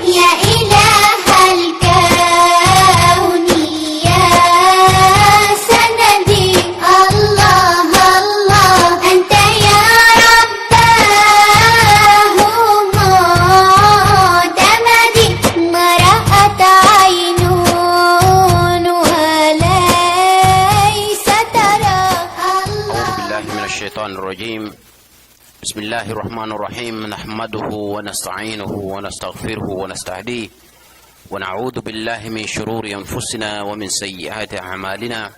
يا إله الكون يا سندي الله الله أنت يا رباه معتمدي ما رأت عين وليس ترى أعوذ بالله من الشيطان الرجيم. بسم الله الرحمن الرحيم. نحمده ونستعينه ونستغفره ونستهديه ونعوذ بالله من شرور أنفسنا ومن سيئات أعمالنا.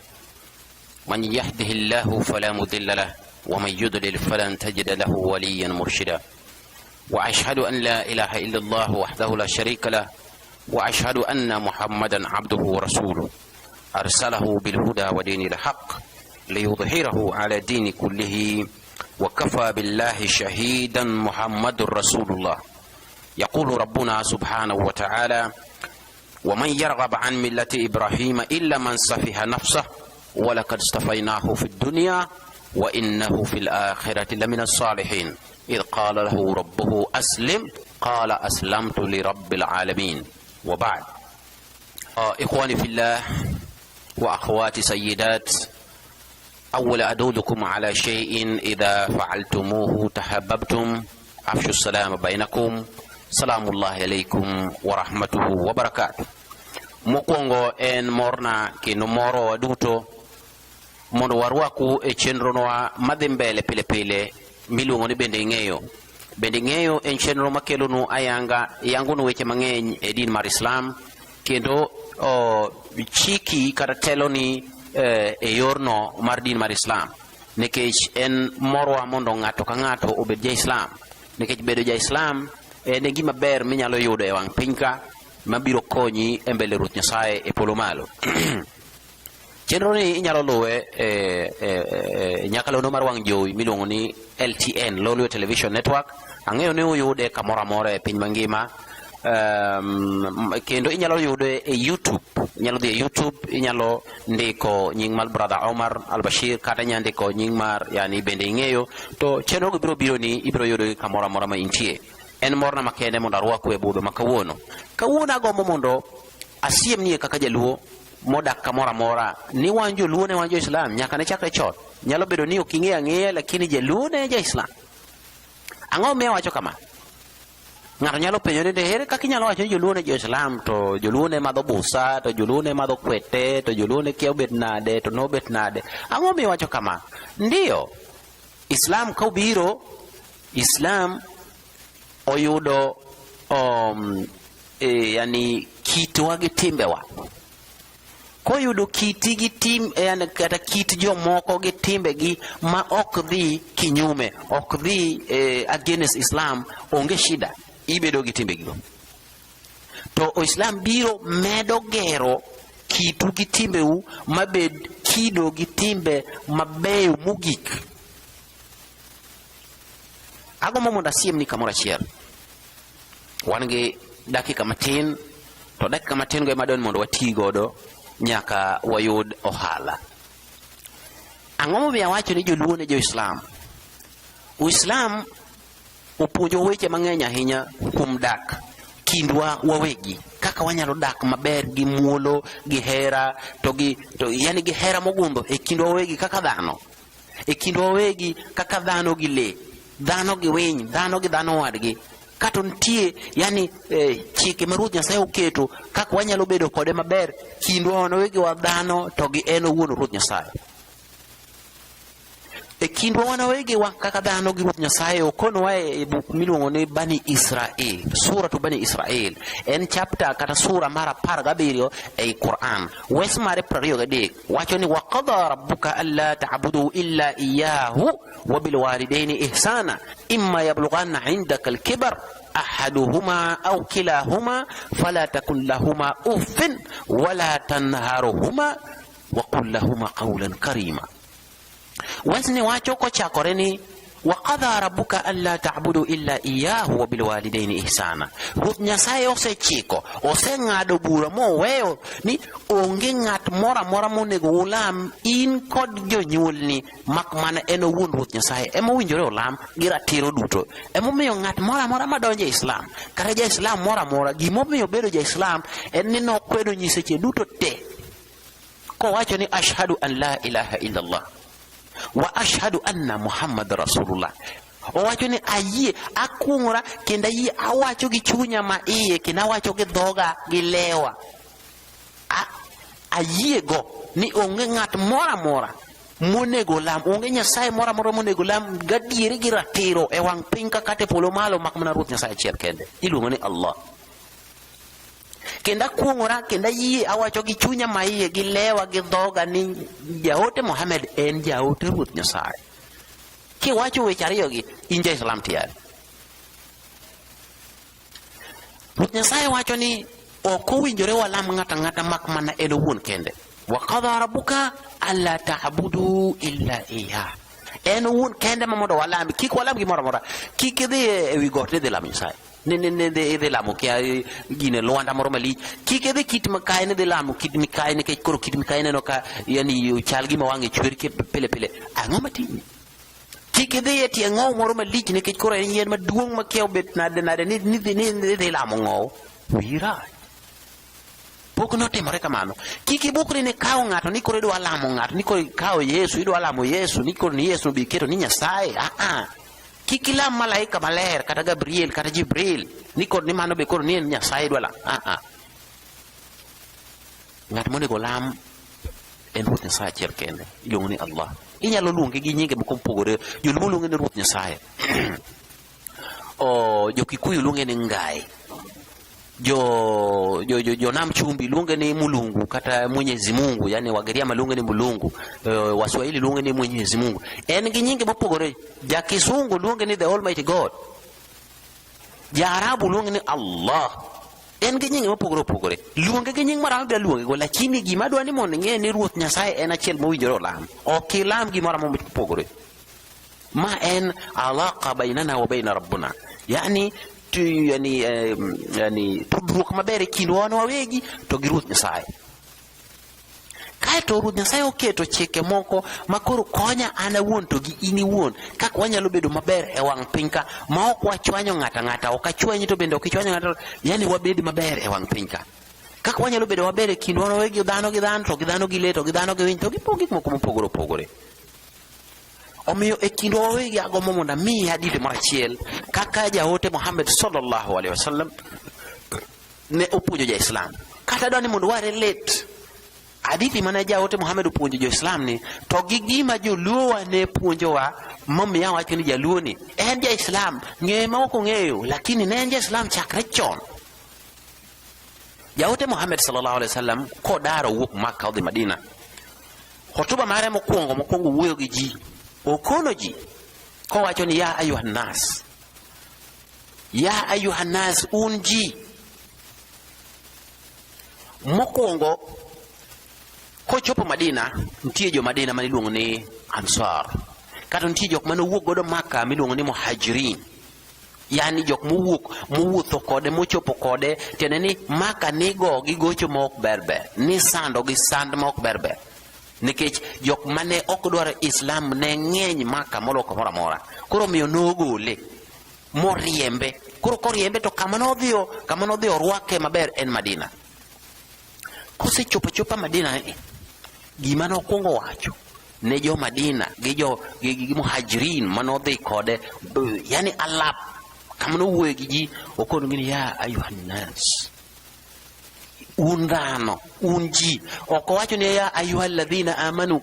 من يهده الله فلا مضل له ومن يضلل فلن تجد له وليا مرشدا. وأشهد أن لا إله إلا الله وحده لا شريك له وأشهد أن محمدا عبده ورسوله أرسله بالهدى ودين الحق ليظهره على الدين كله وكفى بالله شهيدا محمد رسول الله. يقول ربنا سبحانه وتعالى: ومن يرغب عن ملة إبراهيم إلا من سفه نفسه ولقد اصطفيناه في الدنيا وإنه في الآخرة لمن الصالحين إذ قال له ربه أسلم قال أسلمت لرب العالمين. وبعد، إخواني في الله وأخواتي سيدات، أول أدلكم على شيء إذا فعلتموه تحببتم أفشوا السلام بينكم. سلام الله عليكم ورحمته وبركاته. Mokwongo en morna kendo moro waduto mondo warwaku e chenro nowa madhi mbele pile pile miluongo ni Bende Ing'eyo. Bende Ing'eyo en chenro makelonu yangonu weche mang'eny e din mar Islam kendo chiki kata teloni e yorno mar din mar Islam, nikech en morwa mondo ng'ato ka ng'ato obed ja Islam, nikech bedo ja Islam en gima ber minyalo yudo e wang' piny ka mabiro konyi e mbele Ruoth Nyasaye e polo malo. Chenro ni inyalo luwe nyakalono mar wang' jowi miluongo ni LTN, Lolwe Television Network. Ang'eyo ni uyude kamoro amora e piny mangima. Kendo inyalo yude e YouTube. Inyalo dhi e YouTube, inyalo ndiko nying mar Brother Omar Al-Bashir kata inyalo ndiko nying mar Bende Ing'eyo, to chenro go biro ni ibiro yudo kamoro amora ma intie. En morna makende mondo arwaku e budho ma kawuono. Kawuono agombo mondo asiem ni kaka jaluo modak kamoro amora ni wan joluo ne wan jo Islam nyaka ne chakre chon. Nyalo bedo ni ok ing'eyo ang'eya lakini jaluo ne ja Islam. Ang'o miyo wacho kama? Ng'ato nyalo penjo ni ere kaka inyalo wacho ni joluo ne jo Islam, to joluo ne madho busa, to joluo ne madho kwete, to joluo ne kia obet nade, to no bet nade. Ang'o miyo wacho kama? Ndiyo, Islam ka obiro, Islam oyudo kitwa gi timbewa. Koyudo kiti gi tim kata kit jomoko gi timbe gi ma ok dhi kinyume, ok dhi against Islam, onge shida, ibedo gi timbe gigo. To Islam biro medo gero kitu gi timbeu mabed kido gi timbe mabeyo mogik. Agombo mondo asiem ni kamoro achiel. Wan gi dakika matin, to dakika matin go emadon mondo wati godo nyaka wayud ohala. Ang'o momiyo awacho ni joluo ne jo Islam? Islam opuonjo weche mang'eny ahinya kuom dak kindwa wawegi, kaka wanyalo dak maber gi muolo, gi hera, gi hera mogundho e kindwa wawegi kaka dhano, e kindwa wawegi kaka dhano gi le, dhano gi winy, dhano gi dhano wadgi. Kato nitie chike ma Ruoth Nyasaye oketo kaka wanyalo bedo kode maber kindwa wawegi wa dhano to gi en owuon Ruoth Nyasaye. E kindwa wawegi wa kaka dhano gi Ruoth Nyasaye okonowa e buk miluongo ni Bani Israel, suratu Bani Israel. En chapter kata sura mar 17 ei Quran. Wes mare 23 wacho ni wa qadha rabbuka alla ta'budu illa iyyahu wa bil walidayni ihsana imma yablughanna 'indaka al-kibar أحدهما أو كلاهما فلا تكن لهما أف ولا تنهرهما وقل لهما قولا كريما. Wesni wacho kochakore ni wa qadha rabbuka alla ta'budu illa iyyahu wa bil walidayni ihsana. Ruoth Nyasaye osechiko, oseng'ado bura moweyo ni onge ng'at mora mora monego ulam in kod jonyuolni mak mana en owuon Ruoth Nyasaye ema owinjore olam gi ratiro duto. Emomiyo ng'at mora mora madonjo e Islam kata ja Islam mora mora, gimomiyo bedo ja Islam en ni nokwedo nyiseche duto te kowacho ni ashhadu an la ilaha illallah wa ashhadu anna Muhammad rasulullah. Owacho ni ayie akwong'ora kendo ayie awacho gi chunya ma iye kendo awacho gi dhoga gi lewa, ayie go ni onge ng'at mora mora monego lam, onge Nyasaye mora mora monego lam gadieri gi ratiro e wang' piny kata e polo malo mak mana Ruoth Nyasaye achiel kende, iluongo ni Allah. Kenda kuong'ora kenda yie awacho gi chunya ma iye gi lewa gi dhoga ni jaote Muhammad en jaote Ruoth Nyasaye. Kiwacho weche ariyo gi in ja Islam tiyari. Ruoth Nyasaye wacho ni ok owinjore walam ng'ata ng'ata mak mana en owuon kende. Wa qadha rabbuka alla ta'budu illa iyyah. En owuon kende ma mondo walam, kik walam gimoro amora. Kik idhi e wi got idhi lamo Nyasaye. Ne lamo kia gine Luanda moro malich, kik idhi kit makae ne dhi lamo kit mikae nikech koro kit mikae neno ka yani chal gima wang'e chwer pile pile. Ang'o matini? Kik idhi e tie ng'ow moro malich nikech koro en yien maduong' makia obet nade ni dhi lamo ng'ow. Wira pok notimore kamano. Kik ibukri ne kawo ng'ato ni koro idwa lamo ng'ato, ni koro kawo Yesu, idwa lamo Yesu, ni koro ni Yesu bi keto ni Nyasaye. Kik ilam malaika maler kata Gabriel kata Jibril ni kod ni mano be koro ni Nyasaye dwala. Ng'at monego lam en Ruoth Nyasaye achiel kende, iluongo ni Allah. Inyalo luonge gi nyinge moko mopogore. Joluo luonge ni Ruoth Nyasaye. Jo-Kikuyu luonge ni Ngai. Jo Nam Chumbi luonge ni Mulungu kata Mwenyezi Mungu, yani Wagiriama luonge ni Mulungu, Waswahili luonge ni Mwenyezi Mungu. En gi nyinge mopogore. Ja Kisungu luonge ni the Almighty God. Ja Arabu luonge ni Allah. En gi nyinge mopogore opogore. Luonge gi nying mara be luonge go, lakini gima dwa ni mondo ng'e ni Ruoth Nyasaye en achiel mowinjore olam. Ok ilam gimoro mopogore. Ma en alaqa bainana wa baina rabbuna. Yani tudruok maber e kind wan wawegi to gi Ruoth Nyasaye. Kaeto Ruoth Nyasaye oketo chike moko makoro konya an awuon to gi in iwuon kaka wanyalo bedo maber e wang' piny ka ma ok wachwanyo ng'ata ng'ata, ok achwanyi to bende ok ichwanyo ng'ata, yani wabed maber e wang' piny ka. Kaka wanyalo bedo maber e kind wan wawegi, dhano gi dhano, to gi dhano gi le, to gi dhano gi winy, to gi gik moko mopogore opogore. Omiyo e kind wawegi agombo mondo amiyi hadithi moro achiel kaka jaote Muhammad sallallahu alaihi wasallam ne opuonjo ja Islam. Kata dwani mondo ware let hadithi mane jaote Muhammad opuonjo jo Islam ni to gi gima joluo ne puonjowa, momiyo wacho ni jaluo ni en ja Islam ng'e ma ok ong'eyo, lakini ne en ja Islam chakre chon. Jaote Muhammad sallallahu alaihi wasallam kodaro wuok Makka odhi Madina, hotuba mare mokwongo wuoyo gi ji, okono ji kowacho ni ya ayuhan nas, un ji. Mokwongo kochopo Madina, nitie jo Madina mane iluongo ni Ansar, kata nitie jok mane owuok godo Makka miluongo ni Muhajirin, yani jok mowuotho kode mochopo kode. Tiende ni Makka nigo gi gocho ma ok berber, ni sando gi sand ma ok berber, nikech jok mane ok dwaro Islam ne ng'eny Makka molo kamoro amora. Koro miyo nogole moriembe, koro koriembe to kama nodhi orwake maber en Madina. Kosechopo Madina, gima nokwongo wacho ne jo Madina gi Muhajirin manodhi kode, yani alap kama nowuoyo gi ji, okono gini ya ayuhan nas, un dhano, un ji. Ok owacho ni ya ayuhal ladhina amanu,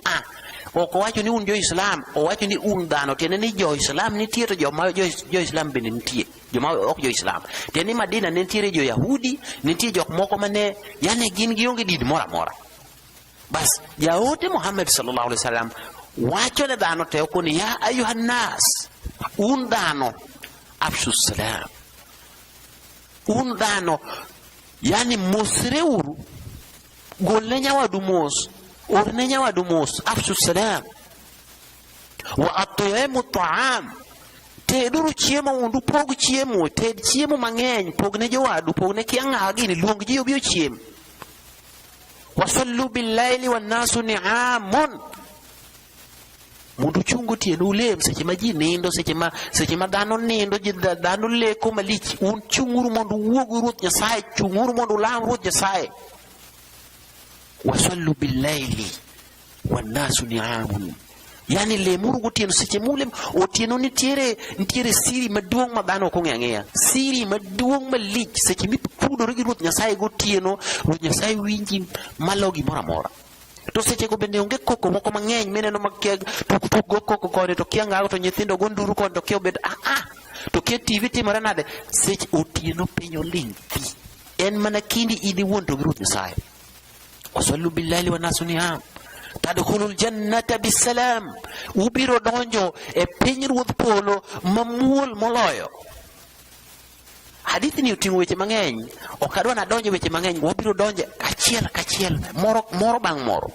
ok owacho ni un jo Islam, owacho ni un dhano. Tiende ni jo Islam nitie to joma jo Islam bende nitie, joma ok jo Islam. Tiende ni Madina ne nitiere jo Yahudi, nitie jok moko mane yani gin gionge din moro amora. Bas jaote Muhammad sallallahu alaihi wasallam wacho ne dhano te okoni ya ayuhan nas, un dhano afshu salam, un dhano yani mosreuru, golne nyawadu mos, orne nyawadu mos, afshu salam wa at'imu ta'am, teduru chiemo undu pog chiemo, ted chiemo mang'eny, pogne jowadu, pogne kiang'a gini, luong ji obi ochiem. Wasallu billaili wan nasu ni'amun. Mundu chungu tienu ulem seche ma ji nindo, seche ma dhano nindo, dhano leko malich, un chunguru mondo uogu Ruoth Nyasaye, chunguru mondo ulam Ruoth Nyasaye. Wasallu billaili wan nasu ni'amun. Yani lemuru gotieno seche mulem otieno nitiere siri maduong' ma dhano ok ong'eyo ang'eya, siri maduong' malich. Seche mipudore gi Ruoth Nyasaye gotieno, Ruoth Nyasaye winji malo gimoro amora. To seche go bende onge koko moko mang'eny mineno makia tuk go koko kode to kia ng'ago to nyithindo go nduru kode to kia obed to kia TV timore nade. Seche otieno piny oling' thi, en mana kindi in iwuon to gi Ruoth Nyasaye. Wasallu billahi wa nasu ni'am. Tadkhulul jannata bisalam. Ubiro donjo e piny Ruoth Polo mamuol moloyo. Hadithi ni oting'o weche mang'eny, ok adwa nadonjo weche mang'eny, wabiro donjo kachiel moro bang' moro.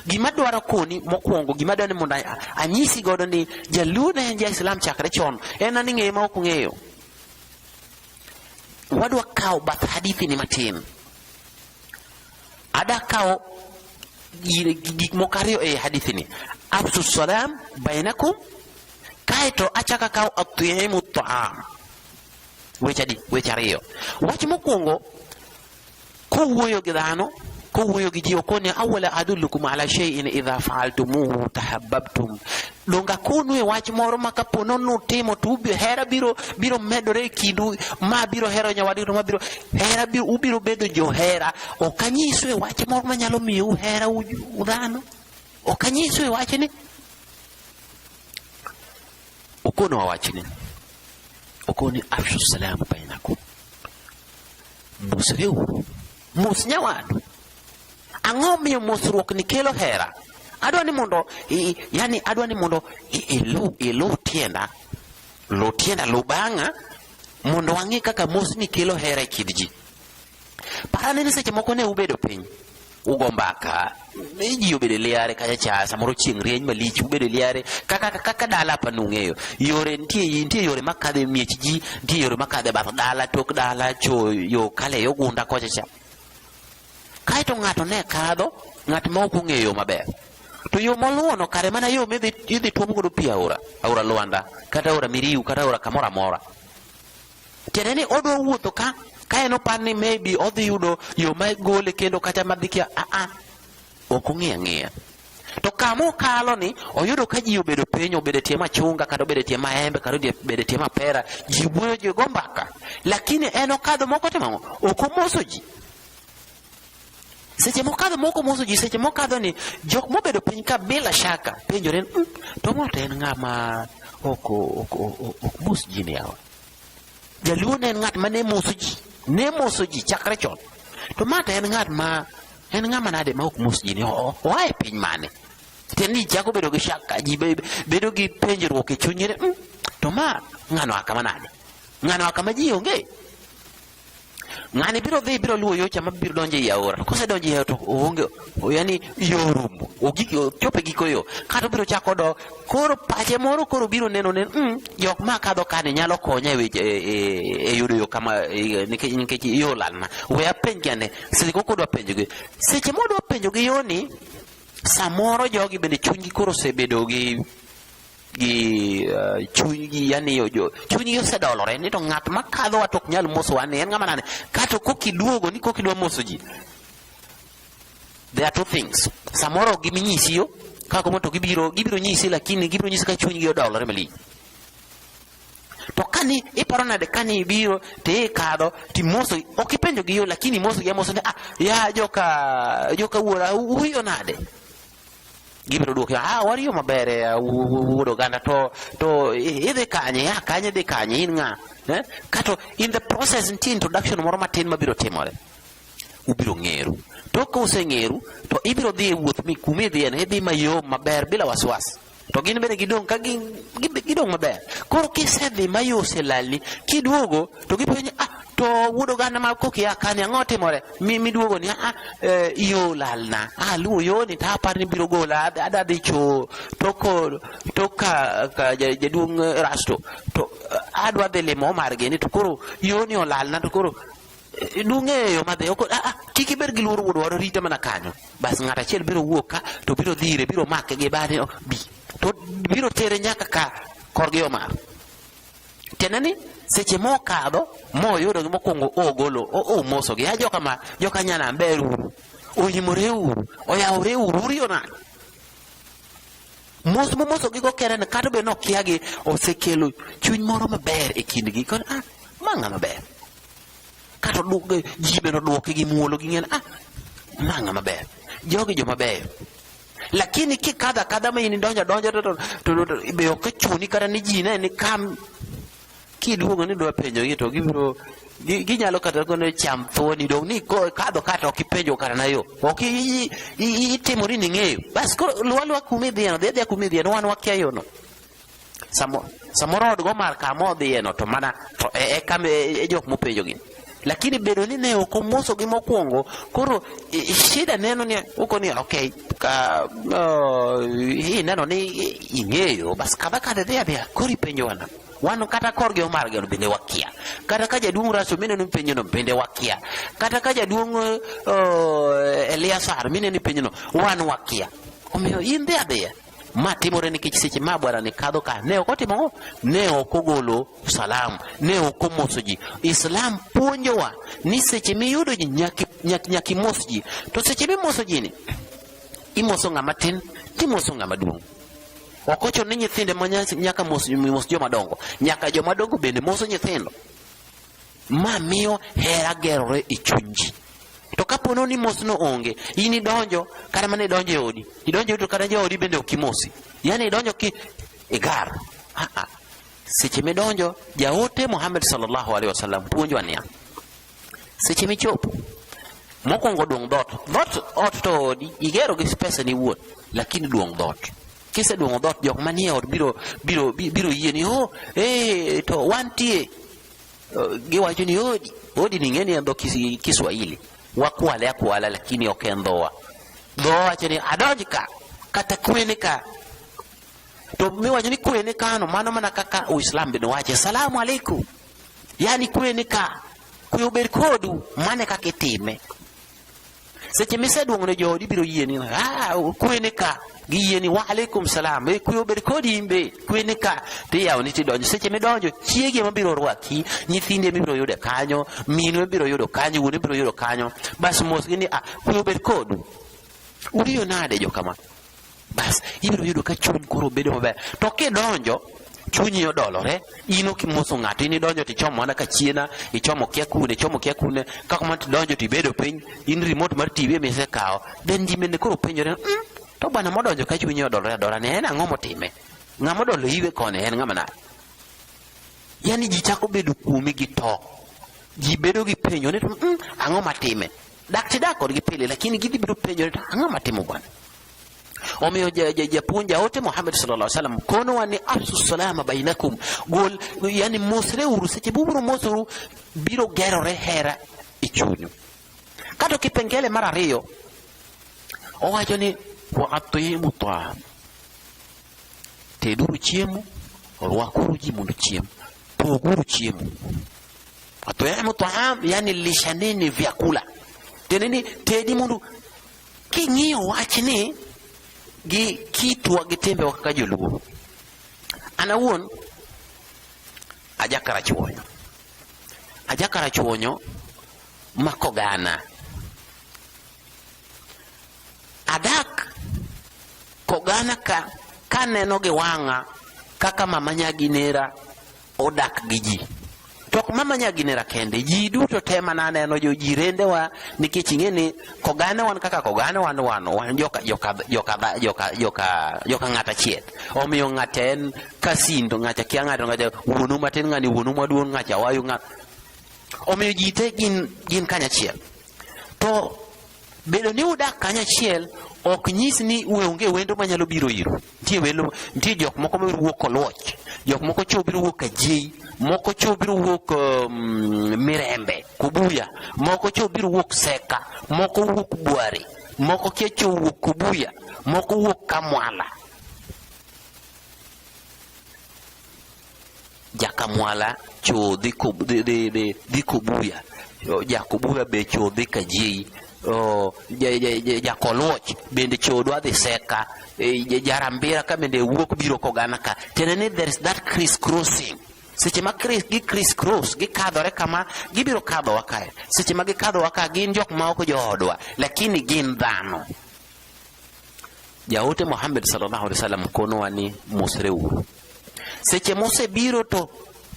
Gima dwaro koni mokwongo, gima dwaro ni mondo anyisi godo ni Jaluo ne en ja-Islam chakre chon, en ani ng'eyo ma ok ong'eyo. Wadwa kawo bath hadithi ni matin. Ada kawo gik moko ariyo e hadithi ni. Afsus salam bainakum, kaeto achaka kawo at'imu ta'am. Weche ariyo. Wach mokwongo, kowuoyo gi dhano, kowuoyo gi ji okoni, awala adullukum ala shay'in idha fa'altumuhu tahabbabtum. Donga konu e wach moro ma kapono nutimo to hera biro medore e kindu, ma biro hero nyawadu, ma biro hera ubiro bedo johera. Ok anyiso e wach moro manyalo miyo uhera udhano. Ok anyiso e wach ni. Okono wa wach ni. Okoni afshu salamu bainakum. Mosreuru. Mos nyawadu. Ang'o miyo mosruok ni kelo hera? Adwa ni mondo ilo tienda lo bang'a mondo wang'e kaka mos ni kelo hera e kind ji. Parane ni seche moko ne ubedo piny, ugo mbaka, ji obedo liare kacha cha, samoro chieng' rieny malich, ubedo liare kaka dala pa nung'eyo. Nitie yore makadhe miech ji, nitie yore makadhe bath dala, tok dala, yo kale yo gunda kocha cha. Kaeto ng'ato ne kadho, ng'at ma ok ong'eyo maber. To yo moluono kare mana yo midhi tuom godo pi aora Luanda, kata aora Miriu, kata aora kamoro amora. Tiende ni odwa wuotho ka en opar ni maybe odhi yudo yo ma gole kendo kata madhi kia ok ong'eyo ang'eya. To kama okalo ni oyudo ka ji obedo piny, obedo tie machunga, kata obedo tie maembe, kata obedo tie mapera, ji wuoyo, ji go mbaka, lakini en okadho moko timo ok omoso ji. Seche mokadho moko moso ji, seche mokadho ni jok mobedo piny ka bila shaka penjore to ng'ato en ng'ama ok mos ji ni yawa. Jaluo ne en ng'at ma ne moso ji chakre chon. To mata en ng'ama nade ma ok mos ji ni, oa e piny mane? Tieni chako bedo gi shaka, ji bedo gi penjruok e chunyre, to ma ng'ano aka manade? Ng'ano aka ma ji onge? Ng'ani biro luwo yocha ma biro donjo e aora. Kose donjo e aora to onge, yani yo rumo, chope giko yo. Kato biro chako do, koro pache moro koro biro neno jok ma kadho kane nyalo konya e yudo yo kama, nikech yo lalna. We apenj kane, seche koko dwa penjo gi. Seche modwa penjo gi yo ni, samoro jogi bende chunygi koro sebedo gi chunygi, yani chunygi osedolore ni to ng'at ma kadho wa tok nyal moso wane en ng'ama nane. Kato kokidwogo ni kokidwa moso ji, there are two things. Samoro giminyisi yo kako moto gibiro nyisi, lakini gibiro nyisi ka chunygi odolore malich. To kani iparo nade kani ibiro te kadho timoso, ok ipenjo gi yo, lakini moso gi amoso ne ya joka wuora uyo nade? Gibiro duoke, wariyo maber wuodo ganda to idhi kanye, kanye dhi kanye, in ng'a? Kato in the process nitie introduction moro matin mabiro timore. Ubiro ng'eru. To kose ng'eru, to ibiro dhi e wuoth kuma idhi en, idhi mayom maber bila waswas. To gin bende gidong ka gidong maber. Koro kisedhi mayo oselalni, kidwogo to gipenjo, to to wudo gana ma kokia kani ang'o timore mi duogo ni yo lalna luwo yo ni ta par ni biro gola ada dhi cho to ka jaduong' Rasto to adwa dhi limo margi ni to koro yo ni olalna to koro dung'eyo madhi kik ibed gi luoro wuodwa rita mana kanyo bas ng'at achiel biro wuok ka to biro dhire biro make gi bade bi to biro tere nyaka ka korgi omar tenani seche mokadho moyudo gi mokwongo ogolo omoso gi joka nyana ber uru oyimore uru oyawore uru uriyo nani moso gi go keren kata be nokia gi osekelo chuny moro maber e kindgi kon manga maber kata ji be nodwoke gi muolo gi ng'en manga maber jogi jo maber lakini kikadha ma in donjo to be ok chuni kata ni ji ne ni kam kiduogo ni dwa penjo gi to gibiro ginyalo kata kono cham thoni dong ni kadho kata ok ipenjo kata na yo ok itimori ni ng'eyo bas luwa kumidhieno dhi kumidhieno wan wakia yo no samoro od go mar kama odhieno to mana to e jok mopenjo gi lakini bedo ni ne ok omoso gi mokwongo koro shida neno ni uko ni okay hii neno ni ing'eyo bas kadha dhi koro ipenjo wan kata korgi omar gi bende wakia kata ka jaduong' Rasto mine ni penjo no bende wakia kata ka jaduong' Eliasar mine ni penjo no wan wakia omiyo in dhi adhiya ma timore nikech seche ma bwara ni kadho ka ne ok otimo ne ok ogolo salam ne ok omoso ji Islam puonjowa ni seche miyudo ji nyaki mos ji to seche mimoso ji ni imoso ng'ama tin timoso ng'ama duong' ok ochuno ni nyithinde nyaka mos joma dongo nyaka joma dongo bende moso nyithindo ma miyo hera gerore e chuny ji to kapono ni mosno onge in idonjo kata mana idonjo e odi to kata joodi bende ok imosi yani idonjo ki igar seche midonjo jaote Muhammad sallallahu alaihi wasallam puonjo ania seche michopo mokwongo duong' dhot ot to odi igero gi pesa ni wuon lakini duong' dhot kise duong' dhot jok manie od biro yie ni to wantie giwacho ni odi ni ng'eni en dho Kiswahili wakwale lakini ok en dhowa wacho ni adonj ka kata kwene ka to miwacho ni kwene kano mano mana kaka Uislam bende wache salamu alaikum yani kwene ka kwe obed kodu mane kaka itime seche miseduong' ne joodi biro yie ni kwene ka gi yie ni wa alaikum salam kwe obed kodi imbe kwene ka tiyawo ni tidonjo seche midonjo chiegi ema biro rwaki nyithinde mibiro yude kanyo minwe biro yudo kanyo wuone biro yudo kanyo bas mos gi ni kwe obed kodu uriyo nade jo kama bas ibiro yudo ka chuny koro bedo maber to kidonjo chunyi odolore in ok imoso ng'ato in idonjo tichomo mana ka chiena ichomo kia kune kaka man tidonjo tibedo piny in remote mar TV misekawo then ji bende koro penjore to bwana modonjo ka chunyi odolore adora ne en ang'o motime ng'ama odolo iwe kone en ng'ama nade yani ji chako bedo kuomi gi to ji bedo gi penjo ni ang'o matime dak tidak kodgi pile lakini gidhi biro penjore to ang'o matimo bwana omiyo japuonja ote Muhammad sallallahu alaihi wasallam kono wani afsu salama bainakum gol yani mosre uru seche buburo mosuru biro gerore hera e chunyu kato kipengele mar ariyo owacho ni wa atimu ta'am teduru chiemo rwakuru ji mondo chiemo poguru chiemo atimu ta'am yani lishaneni vyakula teneni tedi mondo king'iyo wachni gi kitwa gi tembe kaka joluo an awuon ajakara chuonyo makogana adak kogana ka neno gi wang'a kaka mama Nyaginera odak gi ji tok mama Nyaginera kende ji duto tema na neno jo jirende wa nikech ing'eni kogana wan kaka kogana wan joka ng'ata chiet omiyo ng'ata en kasindo ng'ata kia ng'ata wuonu matin ng'ani wuonu maduong' ng'ata wayu ng'ata omiyo ji te gin kanyachiel to bedo ni udak kanyachiel ok nyis ni onge wendo manyalo biro iru nitie jok moko mabiro wuok koluoch jok moko cho biro wuok ajei moko cho biro wuok Mirembe Kubuya, moko cho biro wuok Seka, moko wuok Buari, moko kia cho wuok Kubuya, moko wuok Kamwala. Jakamwala cho dhi Kubuya, Jakubuya be cho dhi Kaji, Jakoloch bende cho dwa dhi Seka, Jarambira ka bende wuok biro Kogana ka. Tenene there is that crisscrossing. Seche ma criss-cross gikadhore kama gibiro kadho wakae. Seche ma gikadho waka gin jok ma ok joodwa, lakini gin dhano. Jaote Muhammad sallallahu alaihi wasallam konowa ni mosreuru. Seche mose biro to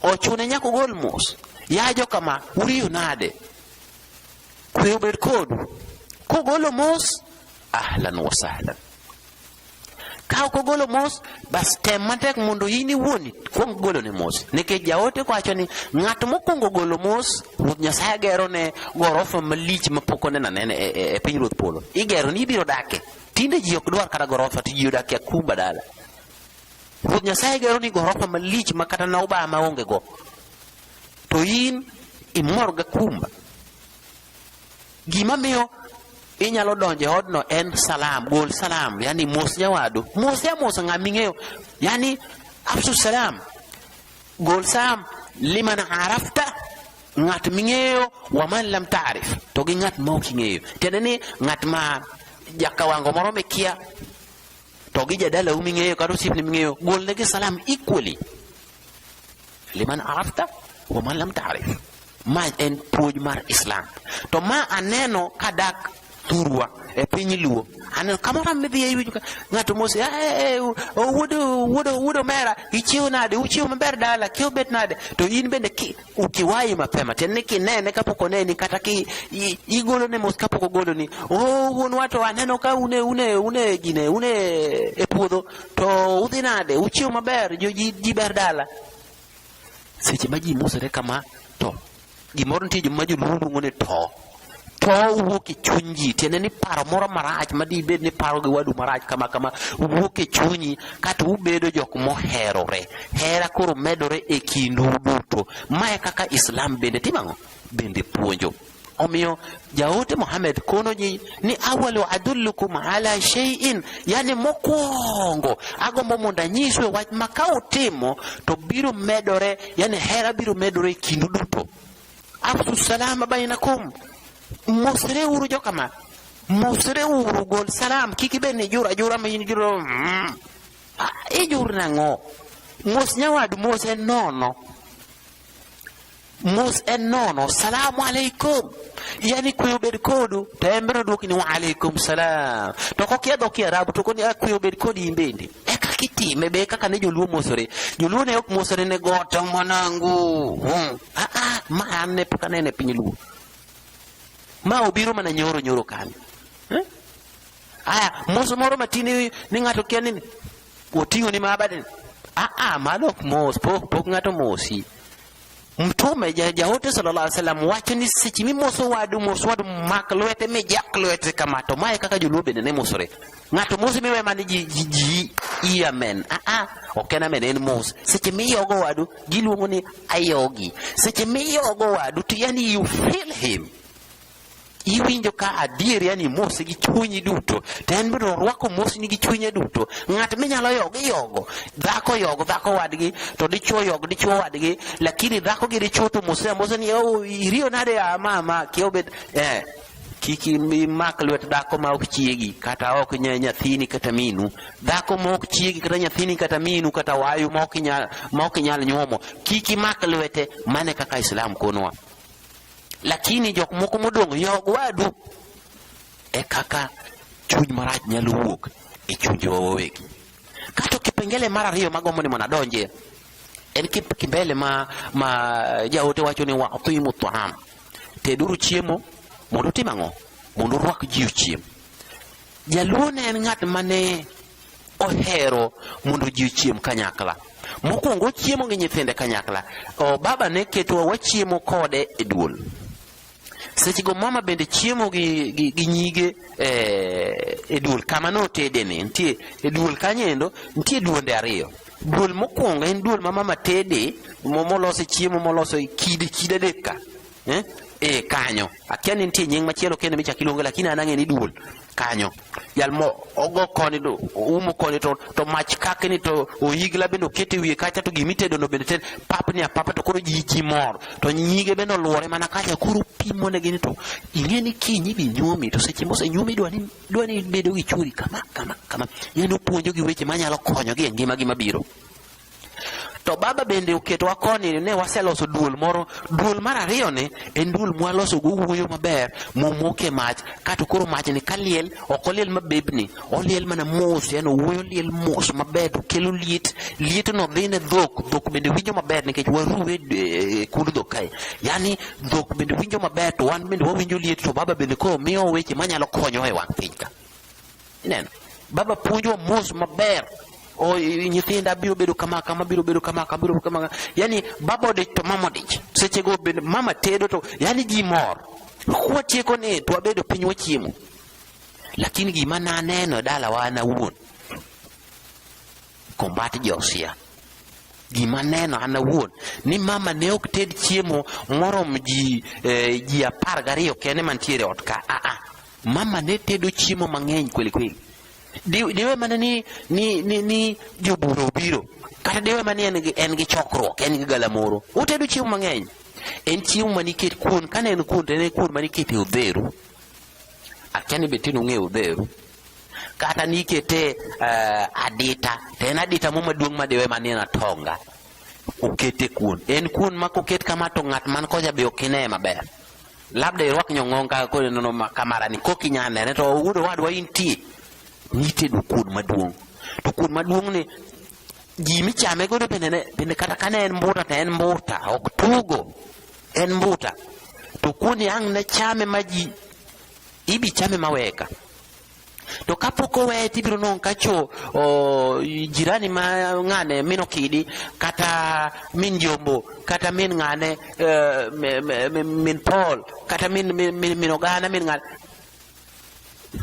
ochune nyako gol mos. Yajo kama uriyo nade. Kwe bed kodu. Kogolo mos ahlan wa sahlan. Ka kogolo mos bas tem matek mondo yini wuoni kuom golo ne mos. Nikech jaote kwacho ni ng'at mokwongo golo mos Ruoth Nyasaye gero ne gorofa malich mapok oneno e piny Ruoth Polo. Igero ni ibiro dake. Tinde ji ok dwar kata gorofa, to ji odakie akumba dala. Ruoth Nyasaye gero ni gorofa malich ma kata na oba maonge go. To in imor ga kumba. Gima miyo inyalo donje odno en salam, gol salam, yani mos nyawadu. Mos ya mos ng'aming'eyo. Yani afsu salam. Gol salam liman arafta, ng'at ming'eyo, wa man lam ta'rif. To gi ng'at ma ok ing'eyo. Tiende ni ng'at ma jakawango moro mekia, to gi jadala ming'eyo kata osiepni ming'eyo, gol negi salam equally. Liman arafta wa man lam ta'rif. Ma en puonj mar Islam. To ma aneno kadak Thurwa e piny Luo. Aneno kamoro midhi e winjo ng'ato mos wuodo mera ichiwo nade, uchiwo maber dala, kio bet nade. To in bende ukiwayi mapema, tenne kinene kapok oneni kata igolo ne mos kapok ogolo ni. Wuon wato aneno ka une e puodho, to udhi nade, uchiwo maber, ji ber dala. Seche ma ji mosore kama, to gimoro nitie joma joluo luongo ni to wuok e chuny ji. Tiende ni paro moro marach madibed ni paro gi wadu marach kama wuok e chunyi, kata ubedo jok moherore. Hera koro medore e kindu duto. Mae kaka Islam bende timang'o? Bende puonjo. Omiyo jaote Muhammad kono ji ni awalu adullukum ala shay'in, yani mokwongo agombo mondo anyiswe wach ma ka utimo to biro medore, yani hera biro medore e kindu duto. Afsu salama bainakum. Mosre uru jokama. Mosre uru gol salam. Kiki beni jura ma juro. Jur nango. Mos nyawadu mos en nono. Mos en nono. Salamu alaikum. Yani kuyo bed kodu. Tembero duki ni wa alaikum salam. Toko kia doki Arabu. Toko ni kuyo bed kodi imbendi. Eka kiti mebe kaka ne joluo mosore. Joluo ne yok mosore ne gota mwanangu. Ma ane puka nene pinyiluo. Ma obiro mana nyoro kani. Aya, mos moro matini ni ng'ato kia nini? Oting'o ni mabade. Malok mos, pok ng'ato mosi. Mtume jaote sallallahu alaihi wasallam wacho ni seche mimoso wadu mak lwete me jak lwete kamato. Mae kaka joluo bende ne mosore. Ng'ato mosi miwe mani ji amen. Ok en amen, en mos. Seche miyogo wadu giluongo ni ayogi. Seche miyogo wadu to yani you feel him. Iwinjo ka adier, yani mos gi chunyi duto. Ten biro rwako mos ni gi chunye duto. Ng'at minyalo yogo. Dhako yogo dhako wadgi, to dichuo yogo dichuo wadgi, lakini dhako gi dichuo to mos ni iriyo nade mama kio bet kiki mak lwet dhako ma ok chiegi kata ok nyathini kata minu. Dhako ma ok chiegi kata nyathini kata minu kata wayu ma ok nyal nyuomo, kiki mak lwete. Mane kaka Islam konowa. Lakini jok moko modong' yog wadu, e kaka chuny marach nyalo wuok e chunjewa wawegi. Kato kipengele mar ariyo magombo ni mwana donje, en kipengele ma jaote wacho ni wa atimu ta'am. Teduru chiemo mondo timang'o? Mondo rwak ji ochiem. Jaluo ne en ng'at mane ohero mondo ji ochiem kanyakla. Mokwongo chiemo gi nyithinde kanyakla. Baba ne keto wachiemo kode e duol. Seche go mama bende chiemo gi nyige e duol kama no tedene. Ntie e duol kanyendo, ntie duonde ariyo. Duol mokwongo en duol ma mama tede moloso chiemo moloso kide deka kanyo akia ni nitie nying machielo kendo michak iluongo lakini an ang'e ni duol kanyo yal mo ogo koni to umo koni to mach kakni to ohigla bende okete wiye kacha to gimitedo no bende ten papni apapa to koro ji mor to nyige bende oluore mana kacha koro pimo ne gini to ing'e ni kinyi bi nyuomi to seche mose nyuomi dwani bedo gi churi kama yani opuonjo gi weche manyalo konyogi e ngima gi mabiro. To baba bende oketowa koni ne waseloso duol moro. Duol mar ariyo ne en duol mwaloso go wuoyo maber momoke mach kato koro mach ni kaliel ok oliel mabebni oliel mana mos yani wuoyo liel mos maber to kelo liet no dhi ne dhok bende winjo maber nikech waruwe kund dhok kae yani dhok bende winjo maber to wan bende wawinjo liet to baba bende koro miyo weche manyalo konyo e wang' piny ka. Ineno baba puonjo mos maber o nyithinda biro bedo kama biro bedo kama yani baba odich to mama odich seche go bende mama tedo to yani ji mor kwa tieko ni to wabedo piny wachiemo. Lakini gima naneno dala wana wuon kombat Josia gima neno ana wuon ni mama ne ok ted chiemo morom ji 12 kene mantiere ot ka mama ne tedo chiemo mang'eny kweli diwe mana ni joburo obiro kata diwe mani en gi chokruok en gi galamoro otedo chiemo mang'eny en chiemo maniket kuon kane en kuon en kuon manikete odheru akani betino ng'e odheru kata nikete adita to en adita mo maduong' madiwe mani en atonga okete kuon en kuon makoket kama to ng'at man koja be okine maber labda irwak nyong'onga ko no kamara ni kokinyane to udo wadwa intie nitedo kuon maduong' to kuon maduong' ni ji michame godo bende kata kane en mbuta to en mbuta ok tugo en mbuta to kuon yang ne chame maji ibi chame maweka to kapok owe tibiro non kacho jirani ma ng'ane min Okidi kata min Jombo kata min ng'ane min Paul kata min Ogana min ng'ane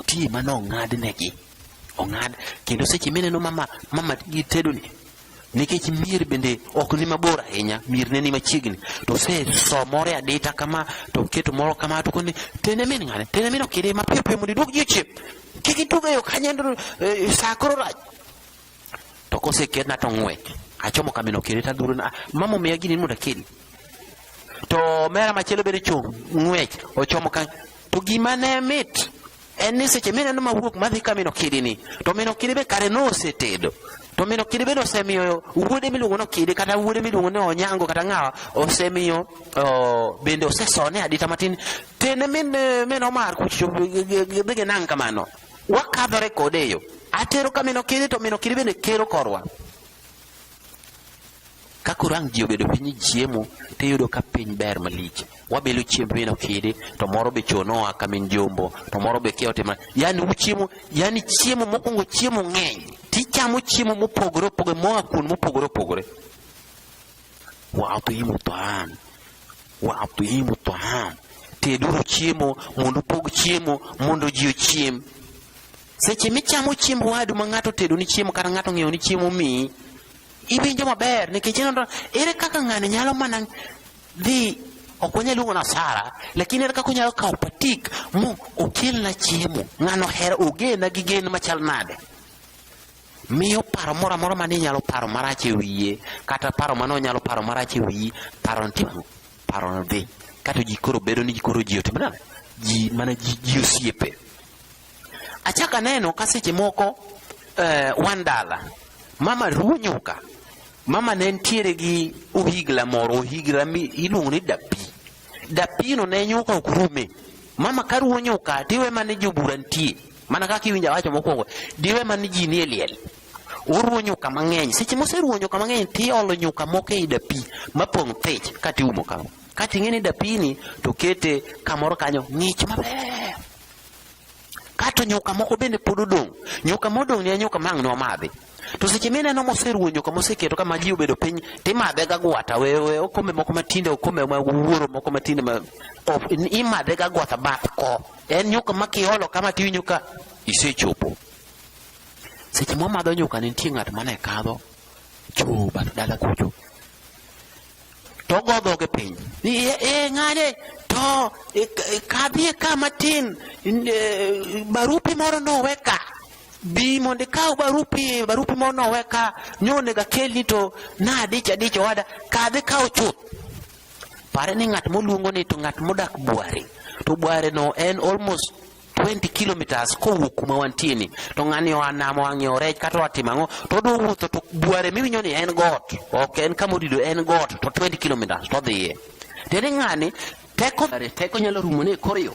ti mano ng'adnegi ong'ad kendo seche mineno mama gitedo ni nikech mier bende ok ni mabor ahinya mier ne ni machiegni to se somore adita kama to keto moro kama to koni tene min ng'ane tene min Okidi mapiyo mondo duok jichip kiki tuga yo kanyendo sakoro rach to kose ketna to ng'wech achomo kamino Okidi ta duro na mama miya gini mondo akedi to mera machielo bende chung ng'wech ochomo kan to gima ne mit en ni seche mineno mawuok madhi ka min Okidi ni to min Okidi be kare no osetedo to min Okidi bende osemiyo wuode miluongo ni Okidi kata wuode miluongo ni Onyango kata ng'awa osemiyo bende osesone adita matin tene min Omar kucho bege nang kamano wakadhore kode yo atero ka min Okidi to min Okidi bende kero korwa kakurang ji obedo piny chiemo tiyudo ka piny ber malich wabelo chiemb min Okidi to moro be chono ka min Jombo to moro be kiote yani uchiemo yani chiemo mokwongo chiemo ng'eny tichamo chiemo mopogore moa kuon mopogore wa'atimu ta'am teduru chiemo mondo pog chiemo mondo ji ochiem seche michamo chiemb wadu ma ng'ato tedo ni chiemo kata ng'ato ng'iewo ni chiemo mi ibinjo maber nikech ere kaka ng'ane nyalo mana dhi ok wanyal luongo nasara lakini ere kaka onyalo kawo patik mo okelna chiemo ng'ano hera ogena gi gen machal nade miyo paro moro amora mane nyalo paro marach e wiye kata paro mane onyalo paro marach e wiyi paro no dhi kata ji koro bedo ni ji otimna ji mana ji osiepe achaka neno ka seche moko wandala mama ruwo nyuka mama ne ntiere gi ohigla moro iluongo ni dapi no ne nyuka ok rume mama ka ruwo nyuka diwe mane jobura ntie mana kaka iwinja wacho mokwongo diwe mane ji nie liel oruwo nyuka mang'eny seche moseruwo nyuka mang'eny tiolo nyuka moko ei dapi mapong' thich katiumo kama kating'eni dapini to kete kamoro kanyo ng'ich maber kato nyuka moko bende pod odong' nyuka modong' ni nyuka mang' nomadhi to seche mineno moseruwo nyuka moseketo kama ji obedo piny timadhe ga gwata wewe okombe moko matinde okombe ma wuoro moko matinde imadhe ga gwata bath ko en nyuka makiolo kama tiwinjo ka isechopo seche mwamadho nyuka ni nitie ng'at mane kadho choba dala kucho to godho ge piny ng'ane to kadhi kama tin barupi moro nowe ka bi mondo ikaw barupi moro nowe ka nyone ga kelni to na adich wada kadhi kaw chuth. Pare ni ng'at moluongo ni to ng'at modak Bware, to Bware no en almost 20 kilometers kowuok kuma wantie ni, to ng'ani oanamo wang'iewo rech kata watimo ang'o to odwa wuotho to Bware miwinjo ni en got, ok en kama odido, en got to 20 kilometers to odhiye. Tiende ng'ani teko nyalo rumo ne kor yo,